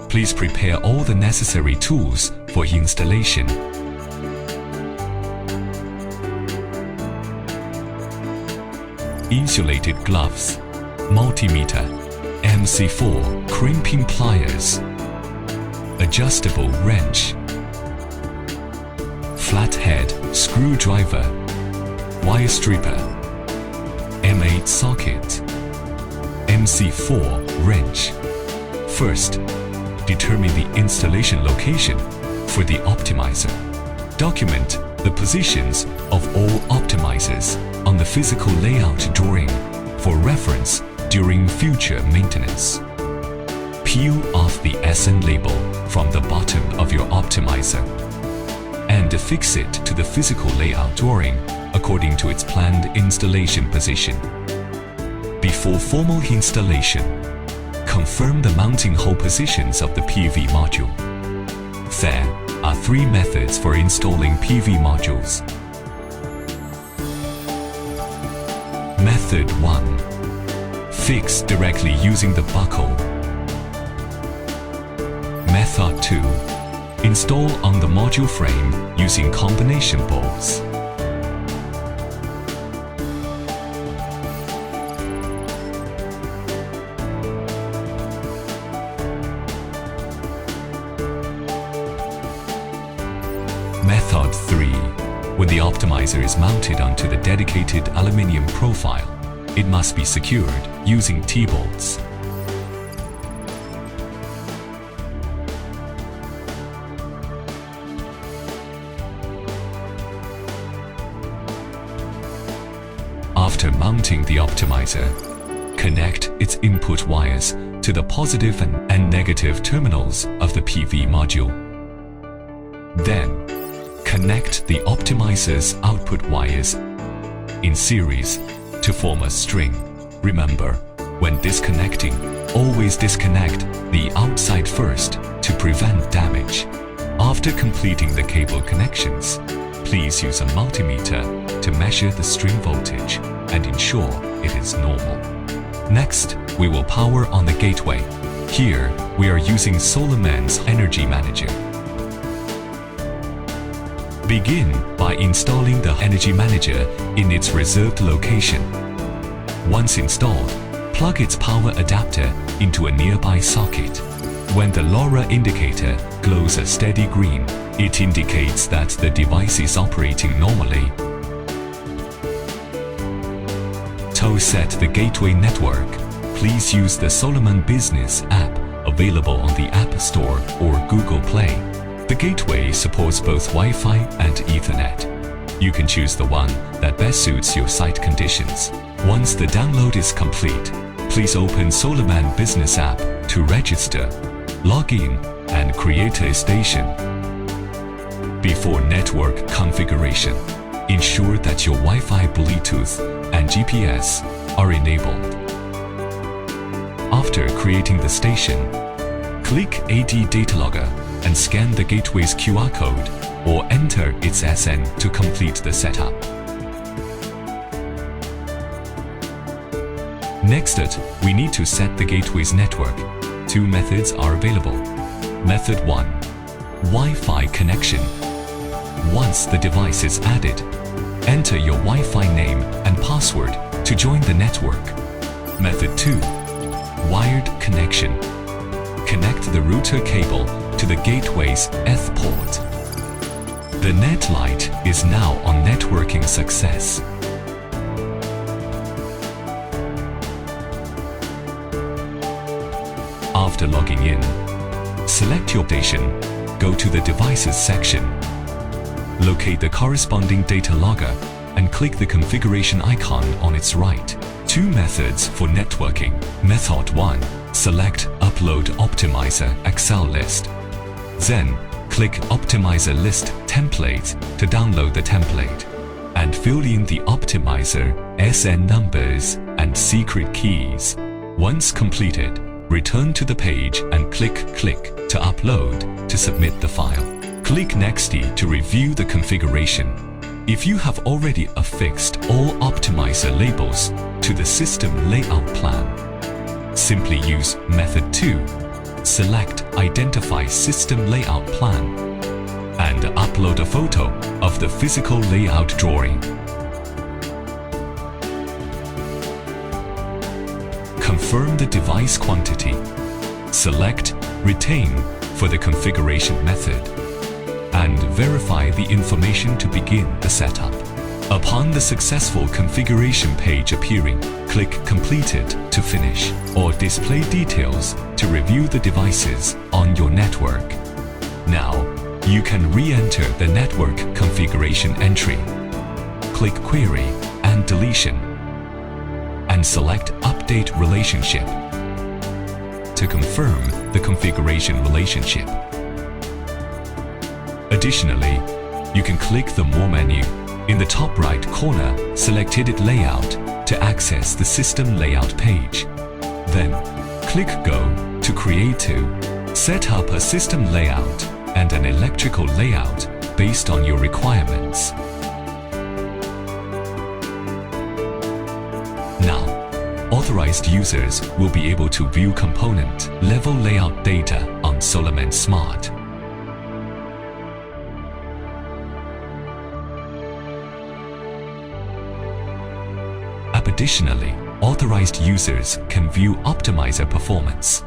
Please prepare all the necessary tools for installation. Insulated gloves, multimeter, MC4 crimping pliers, adjustable wrench, flathead screwdriver, wire stripper, M8 socket, MC4 wrench. First, determine the installation location for the optimizer. Document the positions of all optimizers on the physical layout drawing for reference during future maintenance. Peel off the SN label from the bottom of your optimizer and affix it to the physical layout drawing according to its planned installation position. Before formal installation, confirm the mounting hole positions of the PV module. There are 3 methods for installing PV modules. Method 1. Fix directly using the buckle. Method 2. Install on the module frame using combination bolts. Method 3. When the optimizer is mounted onto the dedicated aluminium profile, it must be secured using T-bolts. After mounting the optimizer, connect its input wires to the positive and negative terminals of the PV module. Then, connect the optimizer's output wires in series to form a string. Remember, when disconnecting, always disconnect the outside first to prevent damage. After completing the cable connections, please use a multimeter to measure the string voltage and ensure it is normal. Next, we will power on the gateway. Here, we are using SOLARMAN's Energy Manager. Begin by installing the Energy Manager in its reserved location. Once installed, plug its power adapter into a nearby socket. When the LoRa indicator glows a steady green, it indicates that the device is operating normally. To set the gateway network, please use the SOLARMAN Business app available on the App Store or Google Play. The gateway supports both Wi-Fi and Ethernet. You can choose the one that best suits your site conditions. Once the download is complete, please open SOLARMAN Business app to register, log in, and create a station. Before network configuration, ensure that your Wi-Fi, Bluetooth, and GPS are enabled. After creating the station, click AD Data Logger and scan the gateway's QR code or enter its SN to complete the setup. Next, we need to set the gateway's network. 2 methods are available. Method 1. Wi-Fi connection. Once the device is added, enter your Wi-Fi name and password to join the network. Method 2. Wired connection. Connect the router cable to the gateway's ETH port. The net light is now on networking success. After logging in, select your station, go to the Devices section, locate the corresponding data logger and click the configuration icon on its right. 2 methods for networking. Method 1. Select Upload Optimizer Excel list. Then, click Optimizer List Template to download the template and fill in the optimizer SN numbers and secret keys. Once completed, return to the page and click to upload to submit the file. Click Next to review the configuration. If you have already affixed all optimizer labels to the system layout plan, simply use Method 2. select Identify System Layout Plan and upload a photo of the physical layout drawing. Confirm the device quantity. Select Retain for the configuration method and verify the information to begin the setup. Upon the successful configuration page appearing, click Completed to finish or display details to review the devices on your network. Now, you can re-enter the network configuration entry. Click Query and Deletion and select Update Relationship to confirm the configuration relationship. Additionally, you can click the More menu. In the top right corner, select Edit Layout to access the system layout page. Then, click Go to set up a system layout and an electrical layout based on your requirements. Now, authorized users will be able to view component level layout data on SOLARMAN Smart. Additionally, authorized users can view optimizer performance.